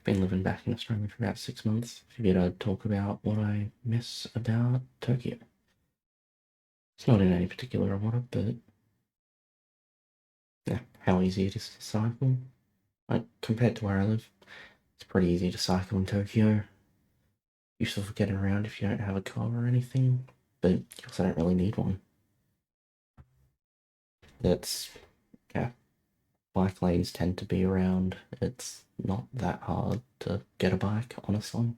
Been living back in Australia for about 6 months. Figured I'd talk about what I miss about Tokyo. It's not in any particular order, but yeah, how easy it is to cycle. Like, compared to where I live, it's pretty easy to cycle in Tokyo. Useful for getting around if you don't have a car or anything, but you also don't really need one. It's, yeah, bike lanes tend to be around. It's not that hard to get a bike, honestly.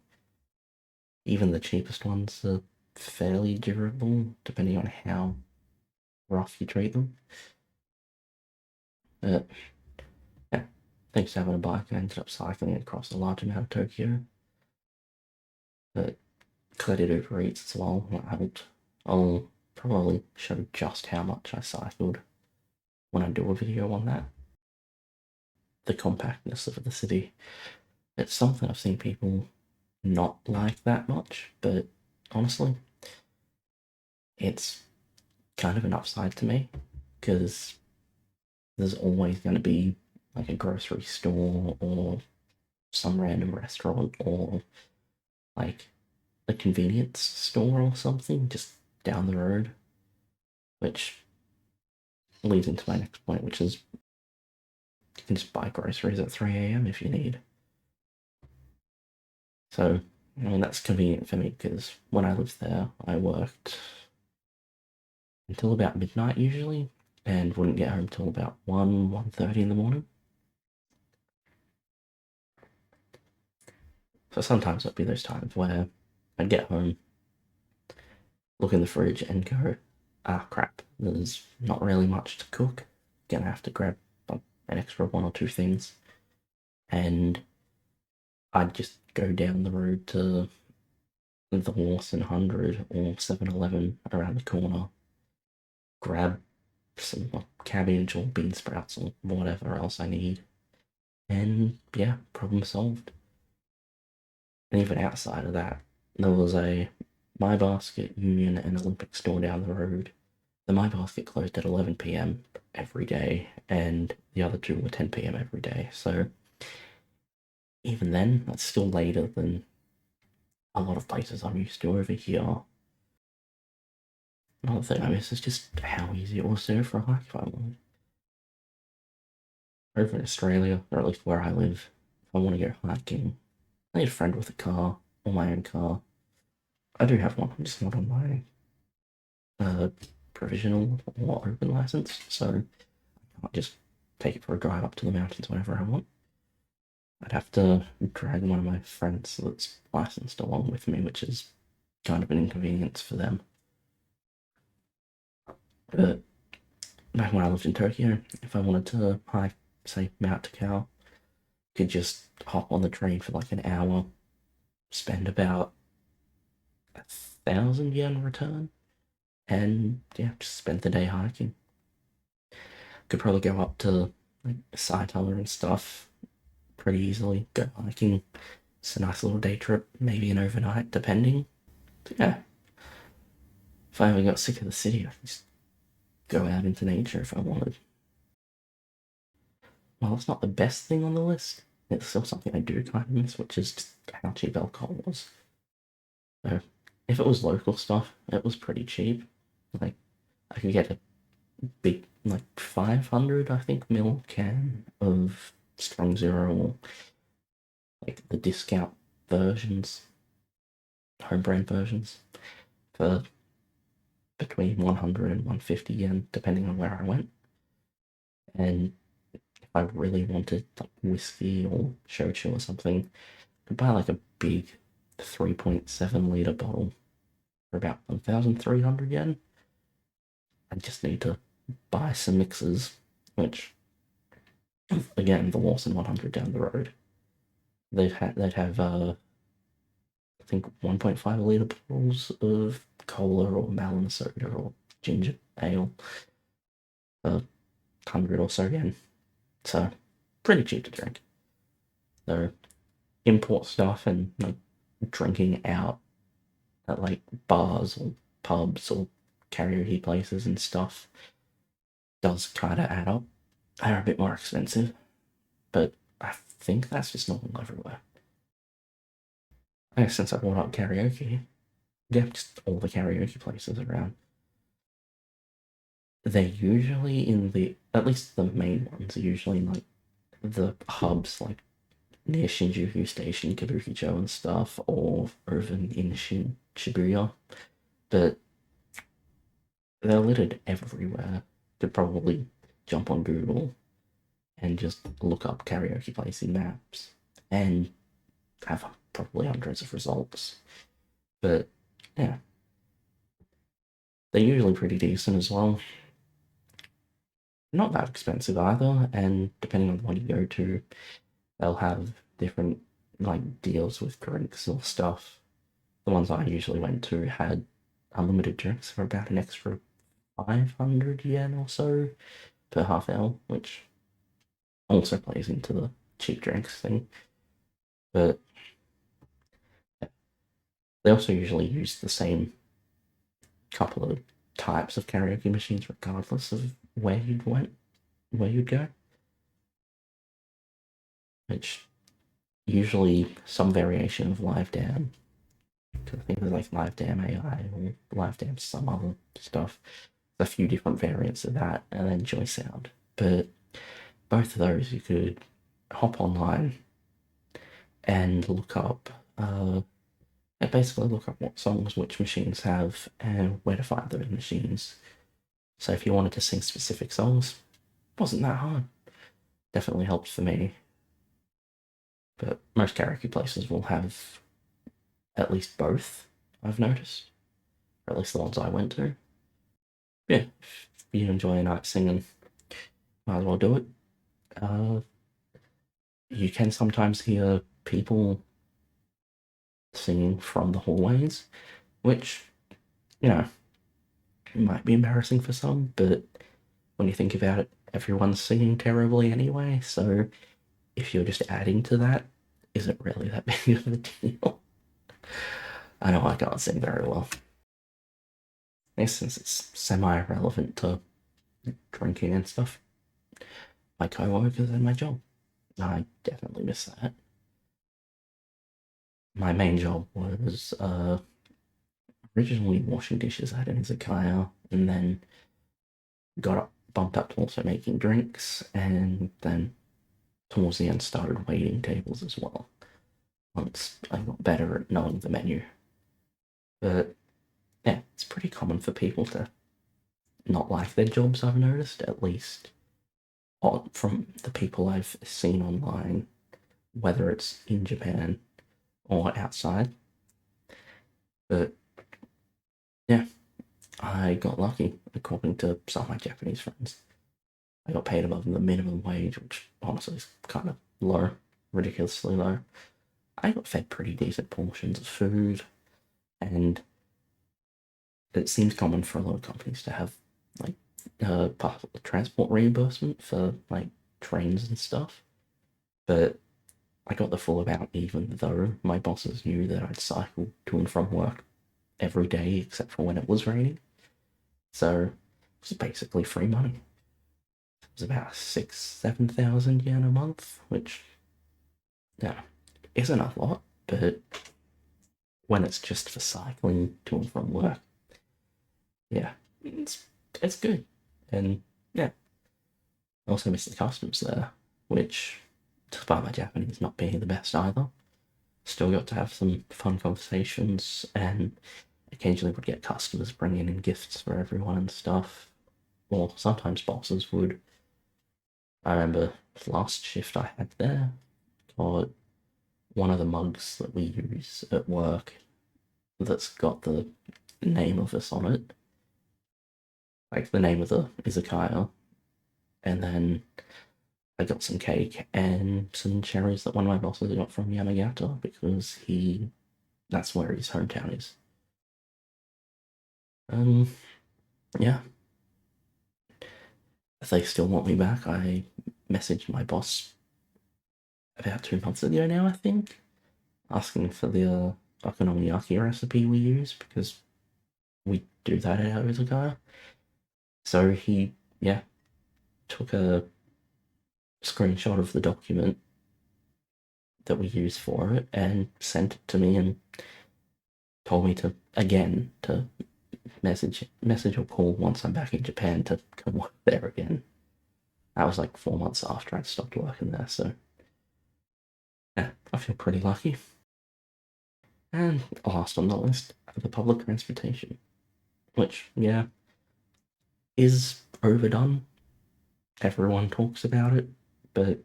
Even the cheapest ones are fairly durable, depending on how rough you treat them. But yeah, thanks to having a bike, I ended up cycling across a large amount of Tokyo. But because I did Uber Eats as well, that helped. I'll probably show just how much I cycled when I do a video on that. The compactness of the city. It's something I've seen people not like that much, but honestly, it's kind of an upside to me because there's always going to be like a grocery store or some random restaurant or like a convenience store or something just down the road, which leads into my next point, which is you can just buy groceries at 3 a.m. if you need. So, I mean, that's convenient for me because when I lived there, I worked until about midnight usually and wouldn't get home till about 1:30 in the morning. So sometimes there'd be those times where I'd get home, look in the fridge and go, ah, crap, there's not really much to cook. Gonna have to grab an extra one or two things. And I'd just go down the road to the Lawson 100 or 7-Eleven around the corner, grab some cabbage or bean sprouts or whatever else I need, and yeah, problem solved. And even outside of that, there was a My Basket, Union, and Olympic store down the road. The My Basket closed at 11 p.m. every day, and the other two were 10 p.m. every day. So even then, that's still later than a lot of places I'm used to over here. Another thing I miss is just how easy it was to go for a hike if I wanted. Over in Australia, or at least where I live, if I want to go hiking, I need a friend with a car or my own car. I do have one, I'm just not on my provisional or open license, so I can't just take it for a drive up to the mountains whenever I want. I'd have to drag one of my friends that's licensed along with me, which is kind of an inconvenience for them. But back when I lived in Tokyo, if I wanted to hike, say, Mount Takao, could just hop on the train for like an hour, spend about 1,000 yen return, and yeah, just spend the day hiking. Could probably go up to like Saitama and stuff pretty easily. Go hiking. It's a nice little day trip, maybe an overnight, depending. But yeah, if I ever got sick of the city, I could just go out into nature if I wanted. Well, it's not the best thing on the list. It's still something I do kind of miss, which is just how cheap alcohol was. So, if it was local stuff, it was pretty cheap. Like, I could get a big, like 500, I think, ml can of Strong Zero or like the discount versions, home brand versions, for between 100 and 150 yen, depending on where I went. And if I really wanted like whiskey or shochu or something, I could buy like a big 3.7 litre bottle for about 1,300 yen. I just need to buy some mixes, which, again, the Lawson 100 down the road, they'd have I think 1.5 litre bottles of cola or melon soda or ginger ale for 100 or so yen. So pretty cheap to drink. So import stuff and like drinking out at like bars or pubs or karaoke places and stuff does kind of add up. They're a bit more expensive, but I think that's just normal everywhere. Since I brought up karaoke, yeah, just all the karaoke places around. They're usually at least the main ones are usually in like the hubs, like near Shinjuku Station, Kabukicho and stuff, or over in Shibuya. But they're littered everywhere. Could probably jump on Google and just look up karaoke place in maps and have probably hundreds of results. But yeah, they're usually pretty decent as well. Not that expensive either, and depending on what you go to, they'll have different like deals with drinks or stuff. The ones I usually went to had unlimited drinks for about an extra 500 yen or so per half hour, which also plays into the cheap drinks thing. But they also usually use the same couple of types of karaoke machines, regardless of where you'd go. Which usually some variation of Live Down. Because I think there's like Live Dam AI or Live Dam some other stuff. A few different variants of that, and then Joy Sound. But both of those you could hop online and look up. Basically look up what songs which machines have and where to find those machines. So if you wanted to sing specific songs, it wasn't that hard. Definitely helped for me. But most karaoke places will have at least both, I've noticed. Or at least the ones I went to. Yeah, if you enjoy a night singing, might as well do it. Uh, you can sometimes hear people singing from the hallways, which, you know, might be embarrassing for some, but when you think about it, everyone's singing terribly anyway, so if you're just adding to that, is it really that big of a deal? I know I can't sing very well. Since it's semi-relevant to drinking and stuff, my co-workers and my job. I definitely miss that. My main job was originally washing dishes at an izakaya, and then bumped up to also making drinks, and then towards the end started waiting tables as well. Once I got better at knowing the menu, but yeah, it's pretty common for people to not like their jobs. I've noticed, at least from the people I've seen online, whether it's in Japan or outside. But yeah, I got lucky, according to some of my Japanese friends. I got paid above the minimum wage, which honestly is kind of low, ridiculously low. I got fed pretty decent portions of food, and it seems common for a lot of companies to have like public transport reimbursement for like trains and stuff. But I got the full amount even though my bosses knew that I'd cycle to and from work every day except for when it was raining. So it was basically free money. It was about 7,000 yen a month, which yeah, isn't a lot, but when it's just for cycling to and from work, yeah, it's good. And yeah, I also miss the customs there, which, despite my Japanese not being the best either, still got to have some fun conversations and occasionally would get customers bringing in gifts for everyone and stuff. Or sometimes bosses would. I remember the last shift I had there got one of the mugs that we use at work that's got the name of us on it, like the name of the izakaya, and then I got some cake and some cherries that one of my bosses got from Yamagata because that's where his hometown is. Um, yeah, if they still want me back, I messaged my boss about 2 months ago now, I think, asking for the okonomiyaki recipe we use because we do that at our izakaya. So he, yeah, took a screenshot of the document that we used for it and sent it to me and told me to message or call once I'm back in Japan to come work there again. That was like 4 months after I'd stopped working there, so yeah, I feel pretty lucky. And last on the list, the public transportation, which, yeah, is overdone. Everyone talks about it, but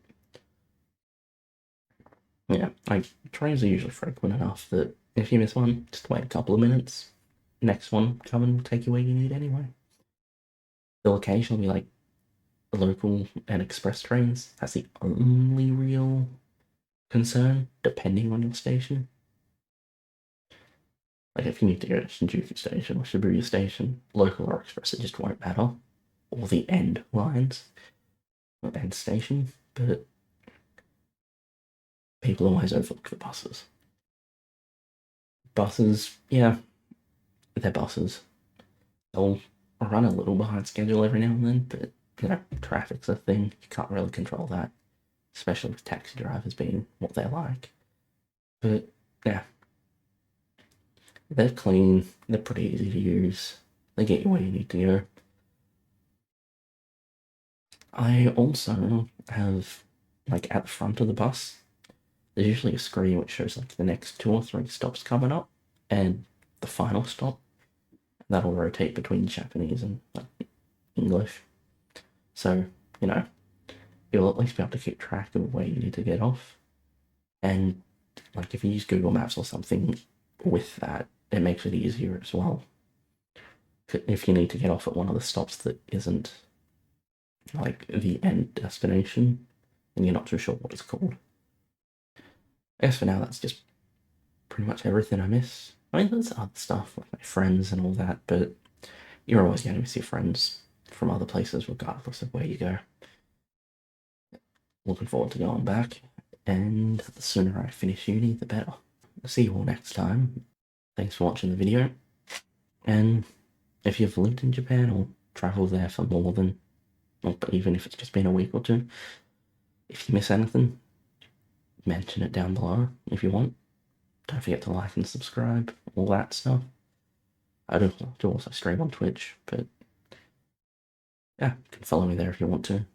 yeah, like trains are usually frequent enough that if you miss one, just wait a couple of minutes. Next one, come and take you where you need anyway. They'll occasionally be like local and express trains. That's the only real concern, depending on your station. Like if you need to go to Shinjuku Station or Shibuya Station, local or express, it just won't matter. Or the end lines, or end station, but people always overlook the buses. Buses, yeah, they're buses. They'll run a little behind schedule every now and then, but you know, traffic's a thing. You can't really control that, especially with taxi drivers being what they're like. But yeah, they're clean, they're pretty easy to use, they get you where you need to go. I also have, like, at the front of the bus, there's usually a screen which shows like the next 2 or 3 stops coming up and the final stop. That'll rotate between Japanese and English. So, you know, you'll at least be able to keep track of where you need to get off. And like if you use Google Maps or something with that, it makes it easier as well. If you need to get off at one of the stops that isn't like the end destination and you're not too sure what it's called. I guess for now that's just pretty much everything I miss. I mean, there's other stuff like my friends and all that, but you're always going to miss your friends from other places regardless of where you go. Looking forward to going back, and the sooner I finish uni, the better. See you all next time. Thanks for watching the video, and if you've lived in Japan or travelled there for more than, or even if it's just been a week or two, if you miss anything, mention it down below if you want. Don't forget to like and subscribe, all that stuff. I do also stream on Twitch, but yeah, you can follow me there if you want to.